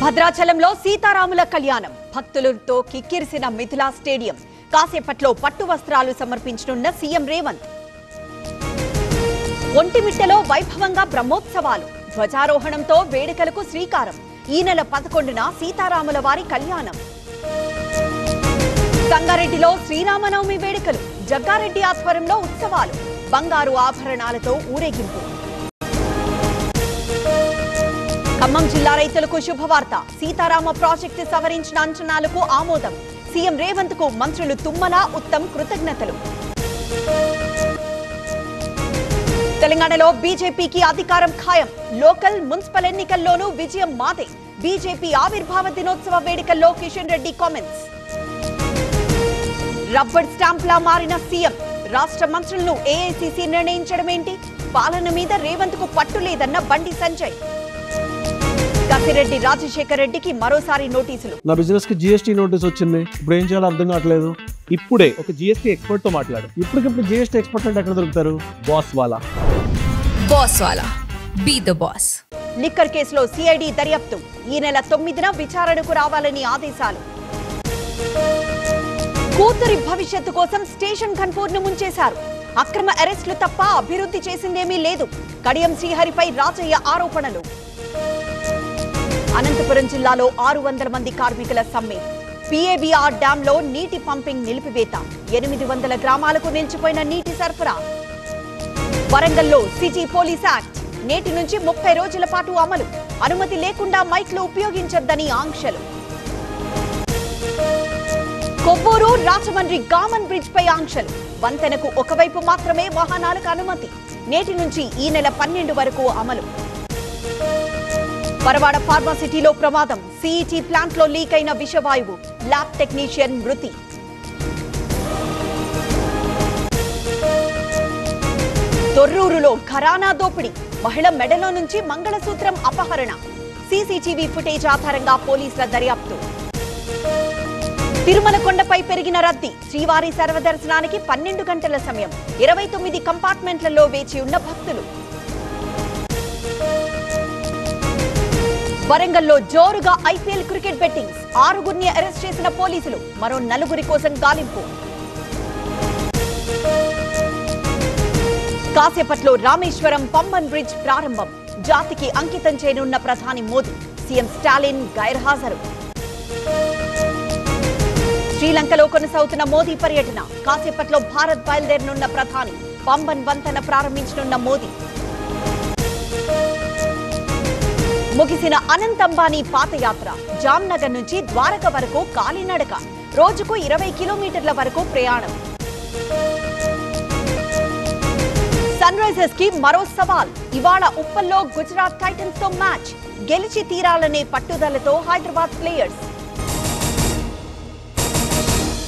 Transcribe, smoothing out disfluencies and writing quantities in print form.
భద్రాచలంలో సీతారాముల కళ్యాణం భక్తులతో కిక్కిరిసిన మిథిలా స్టేడియం కాసేపట్లో పట్టు వస్త్రాలు సమర్పించనున్న సీఎం రేవంత్. ఒంటిమిట్టలో వైభవంగా బ్రహ్మోత్సవాలు ధ్వజారోహణంతో వేడుకలకు శ్రీకారం. ఈ నెల 11న సీతారాముల వారి కళ్యాణం. సంగారెడ్డిలో శ్రీరామనవమి వేడుకలు జగ్గారెడ్డి ఆధ్వర్యంలో ఉత్సవాలు బంగారు ఆభరణాలతో ఊరేగింపు. ఖమ్మం జిల్లా రైతులకు శుభవార్త. సీతారామ ప్రాజెక్టు సవరించిన అంచనాలకు ఆమోదం. సీఎం రేవంత్ కు మంత్రులు తుమ్మల, ఉత్తమ్ కృతజ్ఞతలు. తెలంగాణలో బీజేపీకి అధికారం ఖాయం. లోకల్, మున్సిపల్ ఎన్నికల్లోనూ విజయం మాదే. బీజేపీ ఆవిర్భావ దినోత్సవ వేడుకల్లో కిషన్ రెడ్డి కామెంట్స్. రబ్బర్ స్టాంప్లా మారిన సీఎం. రాష్ట్ర మంత్రులను ఏఐసీసీ నిర్ణయించడమేంటి? పాలన మీద రేవంత్ కు పట్టు లేదన్న బండి సంజయ్. కసిరెడ్డి రాజశేఖర్ రెడ్డికి మరోసారి నోటీసులు. నా బిజినెస్ కి జీఎస్టీ నోటీస్ వచ్చింది. ఇప్పుడు ఏం చేయాలో అర్థం కావట్లేదు. ఇప్పుడే ఒక జీఎస్టీ ఎక్స్పర్ట్ తో మాట్లాడు. ఇప్పటికిప్పుడు జీఎస్టీ ఎక్స్పర్ట్ అంటే ఎక్కడ దొరుకుతారు? బాస్ వాలా బీ ద బాస్. లిక్కర్ కేసులో సిఐడి దర్యాప్తు. ఈ నెల 9న విచారణకు రావాలని ఆదేశాలు. కూతురి భవిష్యత్తు కోసం స్టేషన్ కన్పూర్ ను ముంచేశారు. అక్రమ అరెస్టులు తప్ప అభివృద్ధి చేసిందేమీ లేదు. కడియం శ్రీహరిపై రాజయ్య ఆరోపణలు. అనంతపురం జిల్లాలో 600 మంది కార్మికుల సమ్మె. పిఏబిఆర్ డ్యామ్ లో నీటి పంపింగ్ నిలిపివేత. 800 గ్రామాలకు నిలిచిపోయిన నీటి సరఫరా. వరంగల్లో సిటీ పోలీస్ యాక్ట్ నేటి నుంచి 30 రోజుల పాటు అమలు. అనుమతి లేకుండా మైక్లు ఉపయోగించొద్దని ఆంక్షలు. కొవ్వూరు రాజమండ్రి గామన్ బ్రిడ్జ్ పై ఆంక్షలు. వంతెనకు ఒకవైపు మాత్రమే వాహనాలకు అనుమతి. నేటి నుంచి ఈ నెల 12 వరకు అమలు. పరవాడ ఫార్మాసిటీలో ప్రమాదం. సిఇటి ప్లాంట్ లో లీక్ అయిన విషవాయువు. ల్యాబ్ టెక్నీషియన్ మృతి. తొర్రూరులో ఘరానా దోపిడీ. మహిళ మెడలో నుంచి మంగళసూత్రం అపహరణ. సీసీటీవీ ఫుటేజ్ ఆధారంగా పోలీసుల దర్యాప్తు. తిరుమల కొండపై పెరిగిన రద్దీ. శ్రీవారి సర్వదర్శనానికి 12 గంటల సమయం. 29 కంపార్ట్మెంట్లలో వేచి ఉన్న భక్తులు. వరంగల్లో జోరుగా ఐపీఎల్ క్రికెట్ బెట్టింగ్స్. 6గురిని అరెస్ట్ చేసిన పోలీసులు. మరో 4 కోసం గాలింపు. కాసేపట్లో రామేశ్వరం పంబన్ బ్రిడ్జ్ ప్రారంభం. జాతికి అంకితం చేయనున్న ప్రధాని మోదీ. సీఎం స్టాలిన్ గైర్హాజరు. శ్రీలంకలో కొనసాగుతున్న మోదీ పర్యటన. కాసేపట్లో భారత్ బయలుదేరనున్న ప్రధాని. పంబన్ వంతెన ప్రారంభించనున్న మోదీ. ముగిసిన అనంత్ అంబానీ పాదయాత్ర. జామ్నగర్ నుంచి ద్వారక వరకు కాలినడక. రోజుకు 20 కిలోమీటర్ల వరకు ప్రయాణం. సన్ రైజర్స్ కి మరో సవాల్. ఇవాళ ఉప్పల్లో గుజరాత్ టైటన్స్ తో మ్యాచ్. గెలిచి తీరాలనే పట్టుదలతో హైదరాబాద్ ప్లేయర్స్.